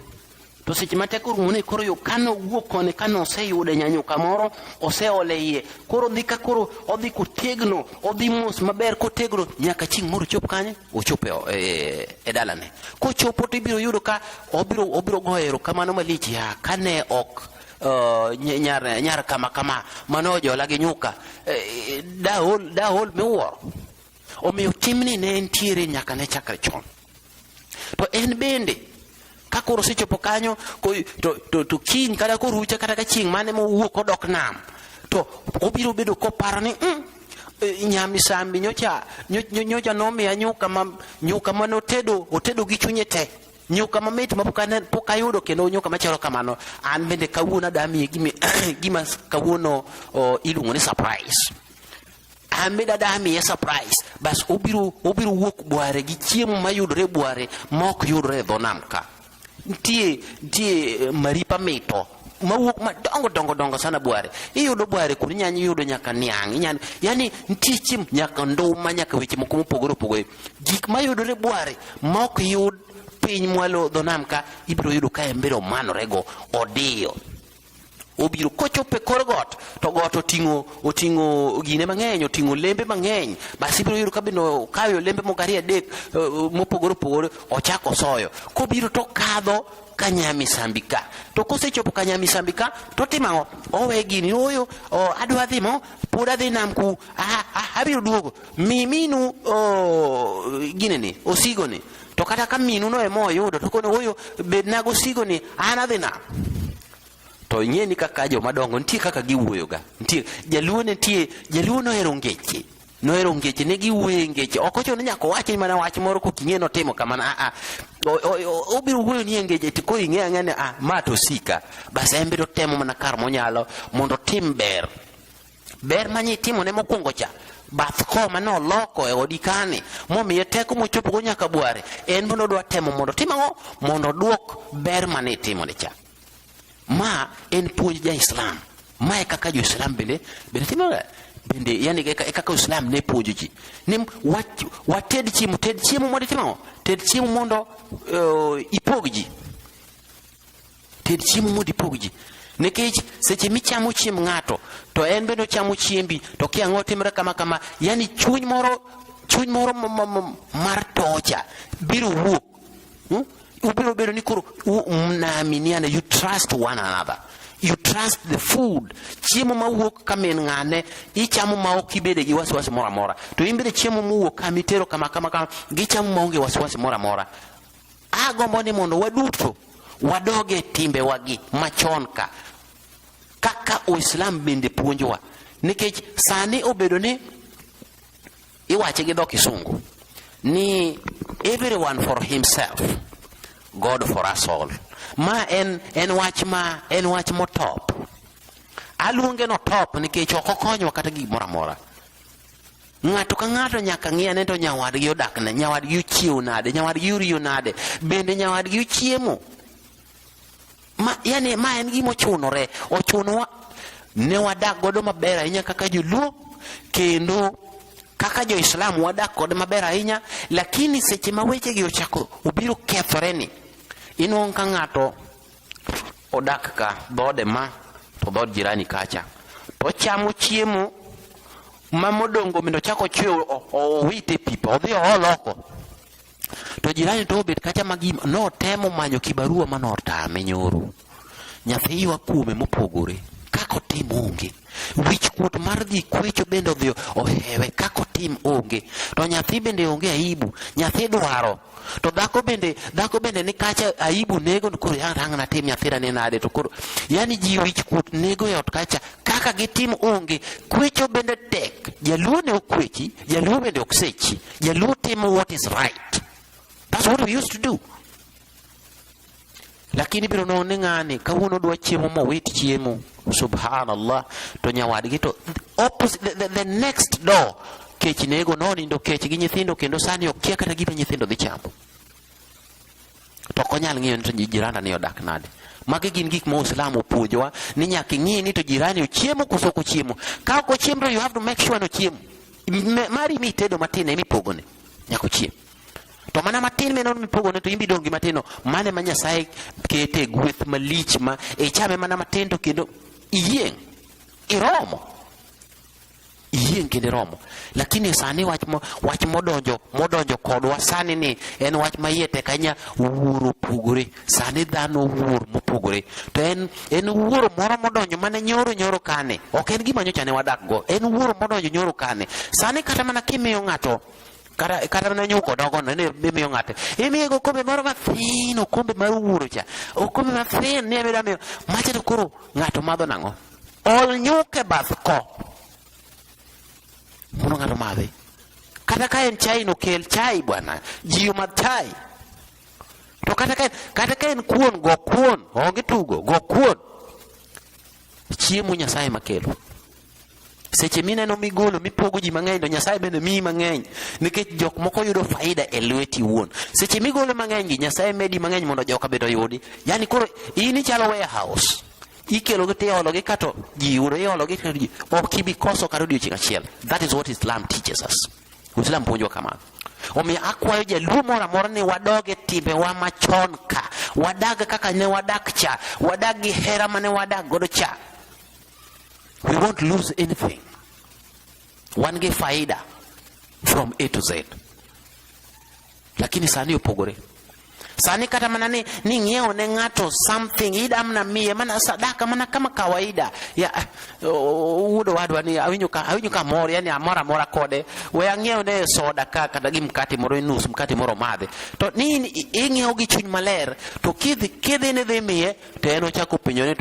to seche ma teko rumo ne kor yo kano wuok koni kano oseyude nyanyuka moro oseole iye, koro odhi ka koro odhi kotegno, odhi mos maber kotegno nyaka chieng' moro chop kanye ochop e dalane. Kochopo to ibiro yudo ka obiro goyo erokamano malich ya kane ok nyar kama mano jola gi nyuka dahol miwuoro. Omiyo timni ne entiere nyaka ne chakre chon. To en bende ka koro sechopo kanyo to kiny kata korucha kata ka chieng' mane mowuok odok nam, to obiro bedo koparo ni nyamisambi nyocha nomiya nyuka mane otedo gi chunye te, nyuka mamit ma pok ayudo kendo nyuka machalo kamano. An bende kawuono adamiye gima kawuono iluongo ni surprise. An bende adamiye surprise. Bas obiro wuok Bware gi chiemo mayudore Bware mok yudore e dho nam ka. Ntie maripa mito mawuok madongo sana Bware. Iyudo Bware kuni nyanyi yudo nyaka niang', yani ntie chiemo nyaka nduma, nyaka weche moko mopogore opogore. Gik mayudore Bware mok yud piny mwalo dho nam ka ibiro yudo ka embiro manorego odiyo. Obiro kochope kor got, to got oting'o gine mang'eny, oting'o lembe mang'eny. Bas ibiro yudo ka bino kayo lembe moko ariyo adek mopogore opogore ochako soyo. Kobiro to kadho ka Nyamisambi ka. To kosechopo ka Nyamisambi ka to timo owe gini oyo adwa dhi mo pod adhi nam ku abiro duogo minu gine ni osigo ni. To kata ka minu no emo oyudo to kono oyo bedna go osigo ni an adhi nam. To nyeni kaka jomadongo nitie kaka giwuoyo ga. Nitie jaluo nohero ngeche. Nohero ngeche ne giwuoyo ngeche. Ok ochuno nyaka wache mana wach moro koking'e notimo kamano. Obiro wuoyo ni ngeche to koing'e ang'ane ma to sika. Bas en biro temo mana kar monyalo mondo tim ber. Ber manye timo ne mokwongo cha. Bath ko mano loko e odikane momiye teko mochopo go nyaka Bware. En mondo dwa temo mondo timo mondo duok ber mane timo ne cha. Ma en puonj ja Islam. Ma e kaka jo Islam bende timo bende, yani kaka Islam ne puonjo ji. Ne wated chiemo mondo timo. Ted chiemo mondo ipog ji. Ted chiemo mondo ipog ji. Nikech seche michamo chiemb ng'ato to en bende chamo chiembi to kia ng'o timre kama, yani chuny moro mar tocha biro wuok. Ubiro bedo ni koro mnaaminiana, you trust one another, you trust the food. Chiemo mawuok kamin ng'ane ichamo ma ok ibede gi wasiwasi moro amora, to imbede chiemo mowuok kama itero kama gichamo maonge wasiwasi moro amora. Agombo ni mondo waduto wadoge timbe wagi machon ka kaka Uislam bende puonjowa. Nikech sani obedo ni iwache gi dho Kisungu ni everyone for himself, God for us all. Ma en wach motop. Aluonge no top nikech ok okonyo kata gimoro amora. Ng'ato ka ng'ato nyaka ng'iya ni to nyawadgi odak ne, nyawadgi ochiewo nade, nyawadgi oriyo nade, bende nyawadgi ochiemo. Yani ma en gima ochunowa ne wadak godo maber ahinya kaka joluo, kendo kaka jo Islam wadak godo maber ahinya. Lakini seche ma weche gi ochako obiro kethore ni, inuong' ka ng'ato odak ka dhode ma to dhod jirani kacha, to chamo chiemo ma modongo bende ochako chweyo owite pipa odhi ooloko, to jirani to obet kacha magima notemo manyo kibarua manortame nyoro. Nyathi ywa kuome mopogore kako tim onge, wich kuot mar dhi kwecho bende odhi ohewe kako tim onge, to nyathi bende onge aibu, nyathi dwaro. To dhako bende ni kacha aibu nego koro rang'na tim nyathira ne nade, to koro yani ji wich kuot nego e ot kacha kaka gitim onge. Kwecho bende tek. Jaluo ne okwechi, jaluo bende oksechi. Jaluo timo what is right. That's what we used to do. Lakini biro none ng'ani kawuono dwa chiemo mowit chiemo, subhanallah, to nyawadgi to opposite the next door kech nego nonindo kech gi nyithindo kendo sani okia kata gima nyithindo dhi chamo. To konyal ng'iyo ni to jiranda ni odak nade. Magi gin gik ma Islam opuonjowa ni nyaka ing'i ni to jirani ochiemo koso ok ochiemo. Ka ok ochiemo, you have to make sure no chiemo. Mari mitedo matin emi pogone nyaka ochiemo. To mana matin meno mipogone to imbi dongi matino mane ma Nyasaye kete gweth malich ma chame mana matin to kendo iyieng iromo. Iyieng kendo iromo. Lakini sani wach modonjo kodwa sani ni en wach mayete kanya wuoro pugore. Sani dhano wuor mopogore. To en wuoro moro modonjo mane nyoro kane. Ok en gima nyocha ne wadak go. En wuoro modonjo nyoro kane. Sani kata mana kimiyo ng'ato kata mana nyuko dogo ne miyo ng'ato imiyo go kombe moro mathino, kombe mar wuoro cha. Kombe mathin ne bedo miyo macha to koro ng'ato madho nang'o? Ol nyuke bath ko. Mono ng'ato madhe. Kata ka en chai no kel chai bwana. Jiyo madh chai. To kata ka en kuon go kuon. Onge tugo go kuon. Chiemo Nyasaye makelo. Seche mineno migolo mipogo ji mang'eny, to Nyasaye bende miyi mang'eny nikech jok moko yudo faida e lweti wuon. Seche migolo mang'eny gi Nyasaye medi mang'eny mondo joka bende oyudi. Yani koro ini chalo warehouse. Ikelo gi tiolo gi kato ji yudo iolo gi kato ji. Ok ibi koso kar odiochieng' achiel. That is what Islam teaches us. Islam puonjowa kamano. Omiyo akwayo jaluo moro amora ni wadoge timbe wa machon ka. Wadag kaka ne wadak cha. Wadag gi hera mane wadak godo cha. We won't lose anything. Wan gi faida from A to Z. Lakini sani opogore. Sani kata mana ni ng'iewo ne ng'ato something idam na miye mana sadaka mana kama kawaida. Ya wudo wadwa ni awinyo ka mor, yani amora kode. We ang'iewo ne soda kata gi mkati moro nus mkati moro madhe. To ni ing'iewo gi chuny maler to kidhi ne dhi miye to en ochako pinyone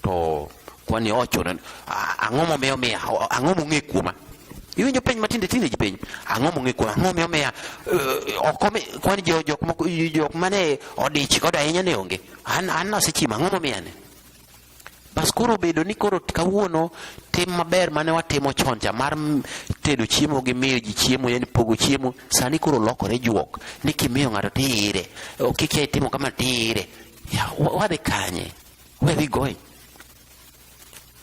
to kwani ocho ang'o momiyo miya, ang'o mong'e kuoma. Iwinjo penj matinde ji penj, ang'o mong'e kuoma, ang'o momiyo miya. Okome kwani jok mane odich koda ahinya ne onge. An nasechima, ang'o momiya ne. Bas koro bedo ni koro kawuono tim maber mane watimo chon cha mar tedo chiemo gi miyo ji chiemo, yani pogo chiemo, sani koro lokore juok ni kimiyo ng'ato tire. Kiki timo kama tire. Ya wadhi kanye? Where are we going?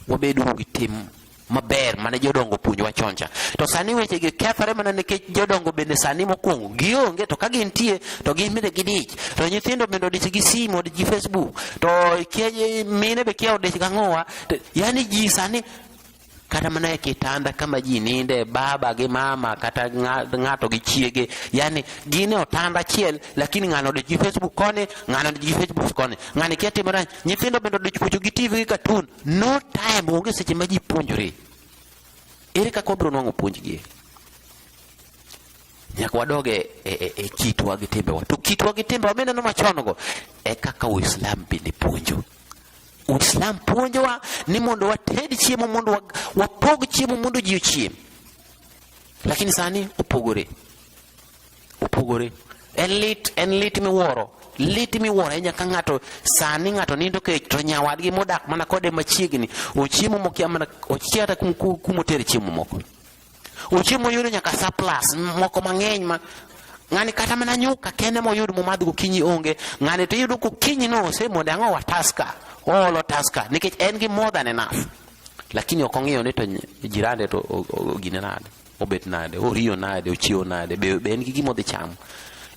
Wabedo gi tim maber mane jodongo puonjowa choncha. To sani weche gi kethore mana nikech jodongo bende sani mokwongo gionge, to ka gintie to gimbe gidich. To nyithindo bende odich gi simu, odich gi Facebook. To mine be kia odich gang'owa. Yani ji sani kata mana e kitanda kama ji ninde, baba gi mama kata ng'ato gi chiege, yani gine otanda achiel lakini ng'ano odich gi Facebook kone, ng'ano odich gi Facebook kone, ng'ani kia timo rach. Nyithindo bende odich kucho gi TV gi cartoon. No time, onge seche ma ji puonjore. Ere kaka wabiro nwang'o puonjgi? Nyaka wadoge e kitwa gi timbewa. To kitwa gi timbewa mineno machon go e kaka Uislam bende puonjo. Uislam puonjowa ni mondo wated chiemo, mondo wapog chiemo mondo ji ochiem. Lakini sani opogore. En lit miwuoro. Lit miwuoro e nyaka ng'ato sani ng'ato nindo kech to nyawadgi modak mana kode machiegni ochiemo mokia mana ochiata kumotere chiemo moko. Ochiemo yudo nyaka surplus moko mang'eny ma ng'ani kata mana nyuka kende moyud momadho gokinyi onge. Ng'ani to yudo gokinyi no osemonde ang'o wa Tusker. Olo Tusker nikech en gi more than enough. Lakini ok ong'iyo ni to jirande to gine nade, obet nade, oriyo nade, ochiewo nade, be en gi gimo dhi chamo.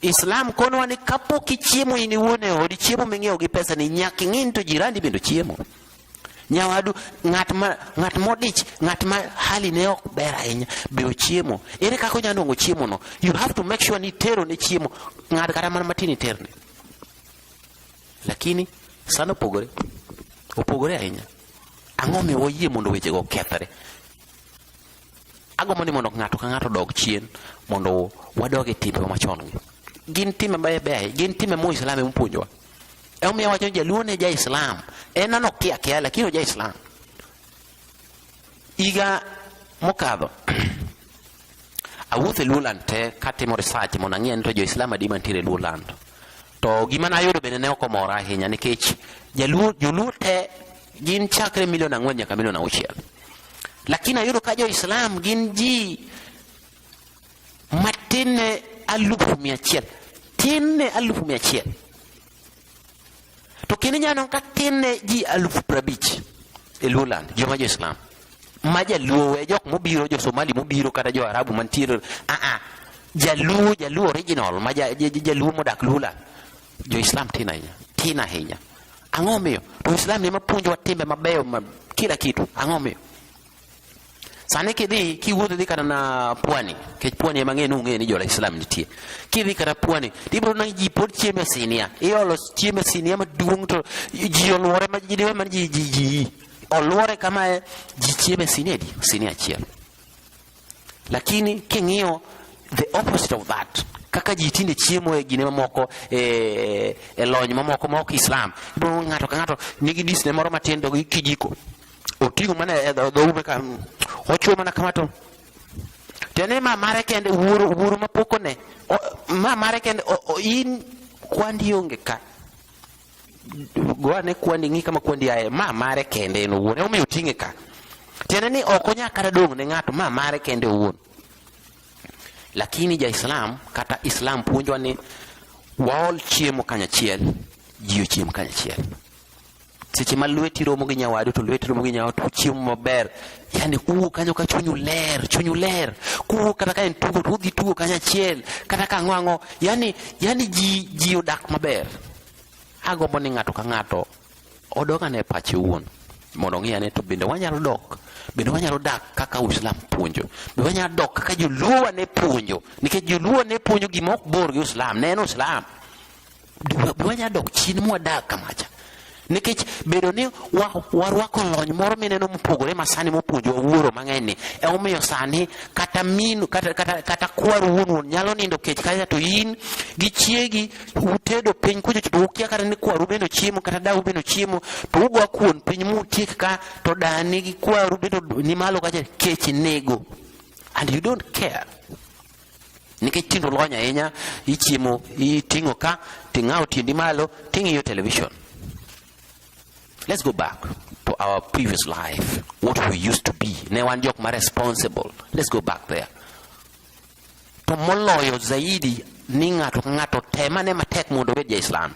Islam konowa ni kapok ichiemo in iwuon e odi, chiemo ming'iewo gi pesa ni nyaka ing'i ni to jirandi bende chiemo. Nyawadu ng'at modich, ng'at ma hali ne ok ber ahinya be ochiemo. Ere kaka onyalo nwang'o chiemo no? You have to make sure ni tero ne chiemo. Ng'at kata mana matin iterne. Lakini sana opogore ahinya. Ang'o miyo wayie mondo weche go kethre? Agombo ni mondo ng'ato ka ng'ato dog chien mondo wadoge timbe machon gi. Gin time beyo, gin time mo Islam mopuonjowa. Omiyo wacho jaluo ne ja Islam. En ano kia lakini ja Islam. iga mokadho awuothe Luland te katimo research mondo ang'e to jo-Islam adi mantiere Luland. To gima nayudo bende ne ok omora ahinya nikech joluo te gin chakre 4 million nyaka 6 million. Lakini ayudo ka jo-Islam gin ji matine 100,000. Tine 100,000. To kini nyano ka tine ji 50,000 e Luland joma jo-Islam. Jaluo e jok mobiro, jo Somali mobiro kata jo Arabu mantiere jaluo original jaluo modak Luland jo-Islam tina ahinya. Ang'o miyo? To Islam ne mapuonjo timbe mabeyo kila kitu. Ang'o miyo? Sani kiwuotho dhi kata na pwani, kech pwani ema ng'eni ung'e ni jo-Islam nitie. Kidhi kata pwani, ibiro neno ji pod chiemo e sinia. Iolo chiemo e sinia maduong' to ji oluore ma ji oluore kama ji chiemo e sinia achiel. Lakini king'iyo the opposite of that, kaka ji tinde chiemo e gine mamoko e lony mamoko ma ok Islam. Ibiro ng'ato ka ng'ato nigi disne moro matin to gi kijiko. Oting'o mana e dhoume ka ochuo mana kamato. Tene ma mare kende wuoro mapoko ne. Ma mare kende in kwandi onge ka. Goane kwandi ng'i kama kwandi ae ma mare kende no wuone omiyo ting'e ka. Tene ni ok onya kata dong' ne ng'ato ma mare kende wuon. Lakini ja-Islam kata Islam puonjwa ni waol chiemo kanyachiel, ji ochiemo kanyachiel. Seche ma lweti romo gi nyawadu to lweti romo gi nyawadu to chiemo maber. Yani uwo kanyo ka chunyu ler. Kuwo kata ka en tugo to udhi tugo kanyachiel. Kata ka ang'o. Yani ji odak maber. Agombo ni ng'ato ka ng'ato odogane pache wuon. Mondo ng'i ane to bende wanyalo dok. Bende wanyalo dak kaka Islam puonjo. Bende wanyalo dok kaka joluo ne puonjo. Nikech joluo ne puonjo gima ok bor gi Islam. Neno Islam. Bende wanyalo dok chien mwadak kamacha. Nikech bedo ni warwako lony moro mineno mopogore masani mopuonjo wuoro mang'eny e omiyo sani kata minu kata kwar wuon nyalo nindo kech kaya to in gi chiegi utedo piny kucho to ukia kata ni kwaru bendo chiemo kata dau bendo chiemo to ugo kuon piny mutiek ka to dani gi kwaru bendo ni malo kacha kech nego and you don't care. Nikech tindo lony ahinya ichiemo iting'o ka ting'ao tiendi malo ting'iyo television. Let's go back to our previous life, what we used to be. Ne wan jok ma responsible. Let's go back there. To moloyo zaidi ni ng'ato temane matek mondo obed ja-Islam.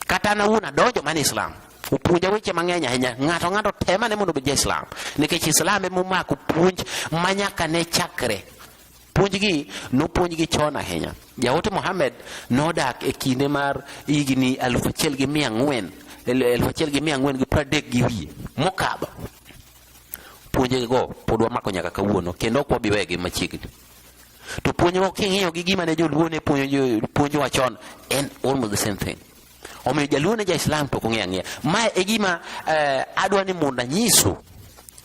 Kata na una donjo man Islam. Upuonja weche mang'eny ahinya. Ng'ato temane mondo obed ja-Islam. Nikech Islam ema omako puonj manyaka ne chakre. Puonjgi nopuonjgi chon ahinya. Jaote Muhammad nodak e kinde mar higni 1400 gi wiye mokadho. Puonje go pod wamako nyaka kawuono kendo ok wabiwegi machiegni. To puonjo king'iyo gi gima ne joluo ne puonjo wachon en almost the same thing. Omiyo jaluo ne ja-Islam to kong'e. Ma e gima adwa ni mondo anyiso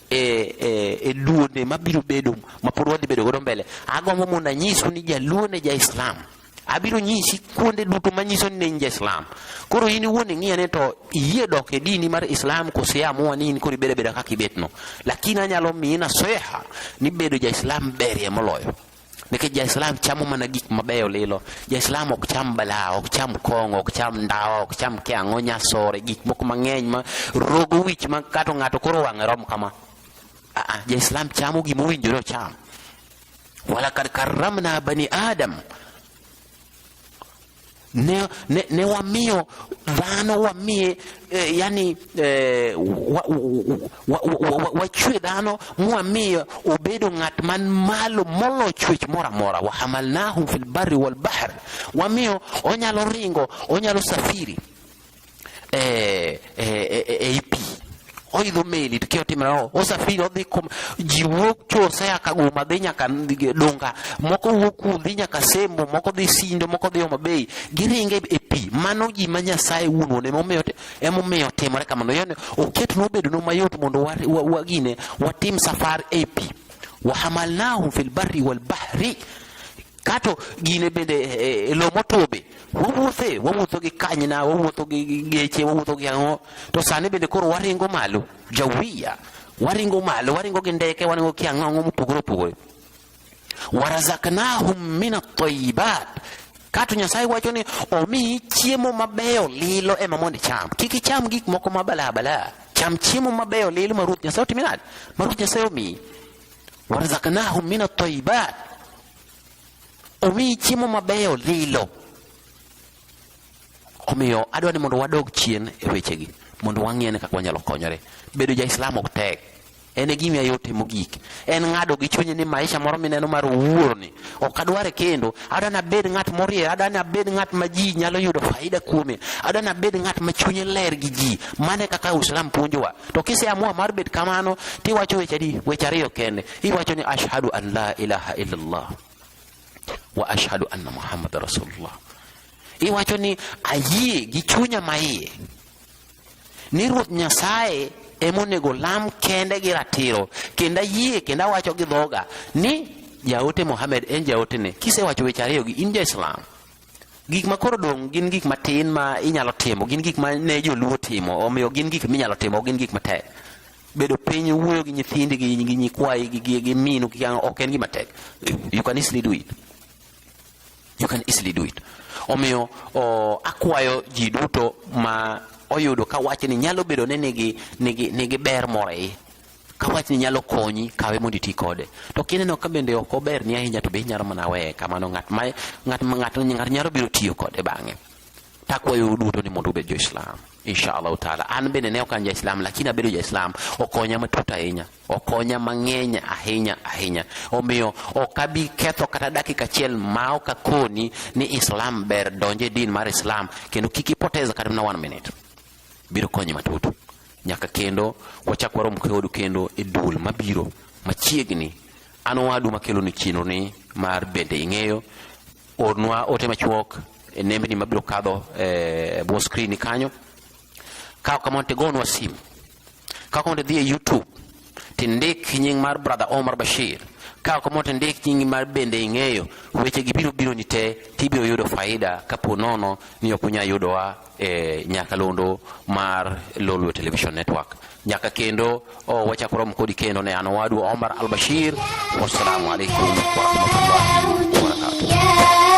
e duonde mabiro bedo mapod wadhi bedo godo mbele. Agombo mondo anyiso ni jaluo ne ja-Islam. Abiro nyisi kuonde duto manyiso ni ne ja-Islam. Koro in wuone ng'iyane to iyie dok e dini mar Islam kose amua ni in koro ibedo kaka ibetno. Lakini anyalo miyi naseha ni bedo ja-Islam berie moloyo. Nikech ja-Islam chamo mana gik mabeyo lilo. Ja-Islam ok cham bala, ok cham kong'o, ok cham ndawa, ok cham kiang'o, nyasore, gik moko mang'eny ma rogo wich ma kato ng'ato koro wang'e rom kama. Ja-Islam chamo gima owinjore ocham. Walakad karramna bani Adam. Ne wamiyo dhano wamiye yani wachwe dhano mwamiyo obedo ng'at man malo molo chwech mora mora. Wa hamalnahum fil barri wal bahr. Wamiyo onyalo ringo, onyalo safiri pi. Oidho meli tukio timrao osafiri odhi ji wuok chose Kaguma dhi nyaka Dunga, moko wuok dhi nyaka Sembo, moko dhi Sindo, moko dhi Homa Bay, giringe e pi. Mano gima Nyasaye wuon emomiyo timore kamano. Yani oket nobedo no mayot mondo watim safar e pi. Wa hamalnahum fil barri wal bahri. kato gine bende lo motobe wawuotho gi kanyna, wawuotho gi geche, wawuotho gi ang'o, to sani bende koro waringo malo jawiya, waringo malo, waringo gi ndeke, waringo gi ang'o mopogore opogore. Warazaknahum min at-tayyibat, kato Nyasaye wacho ni omi chiemo mabeyo lilo ema mondo icham. Kik icham gik moko mabalabala, cham chiemo mabeyo lilo ma Ruoth Nyasaye otimi nade, ma Ruoth Nyasaye omi. Warazaknahum min at-tayyibat, omi chiemo mabeyo lilo. Omiyo adwa ni mondo wadog chien e wechegi, mondo wang'e kaka wanyalo konyore. Bedo ja-Islam ok tek, en gima yot mogik, en ng'ado gi chunye ni maisha moro mineno mar wuorni ok adware kendo, adwa na bed ng'at morie, adwa na bed ng'at ma ji nyalo yudo faida kuome, adwa na bed ng'at ma chunye ler gi ji. Mane kaka Islam puonjowa. To kiseamua mar bed kamano, tiwacho weche ariyo kende. Iwacho ni ashhadu an la ilaha illallah wa ashhadu anna Muhammad rasulullah. Iwacho ni ayie gi chunya maiye ni Ruoth Nyasaye emonego lam kende gi ratiro, kendo ayie kendo awacho gi dhoga ni jaote Muhammad en jaotene. Kisewacho weche ariyo gi, in ja-Islam. Gik ma koro dong' gin gik matin ma inyalo timo, gin gik ma ne joluo timo, omiyo gin gik minyalo timo, gin gik matek. Bedo piny, wuoyo gi nyithindi gi nyikwayi gi minu ok en gima tek. You can easily do it. You can easily do it. Omiyo akwayo ji duto ma oyudo ka wach ni nyalo bedo ne nigi ber moro, ka wach ni nyalo konyi, kawe mondo iti kode. To kineno ka bende ok ober ni ahinya, to be inyalo mana weye kamano, ng'at nyalo biro tiyo kode bang'e. Takwayo duto ni mondo ubed jo-Islam, inshallah taala. An bende ne ok an ja-Islam, lakini abedo ja-Islam okonya matut ahinya, okonya mang'eny ahinya. Omiyo ok abi ketho kata dakika achiel ma ok akoni ni Islam ber, donje din mar Islam, kendo kik ipoteza kata mana 1 minute. Biro konyi matut. Nyaka kendo wachak warom kodu kendo e dul mabiro machiegni. An wadu makelo ni chinro ni mar bende ing'eyo, ornwa ote machuok e nembni mabiro kadho bo screen kanyo. Kao kama tegonwa simu, kao kama dhie YouTube tindik nying mar brother Omar Bashir, kao kama tindik nying mar bende ing'eyo, weche gibiro ni te tibiro yudo faida kapo nono ni okunya yudowa Nyakalondo mar Lolwe Television Network. Nyaka kendo wachakoro mkodi kendo ne anowadu Omar Al Bashir. Wassalamu alaikum warahmatullahi wabarakatuh.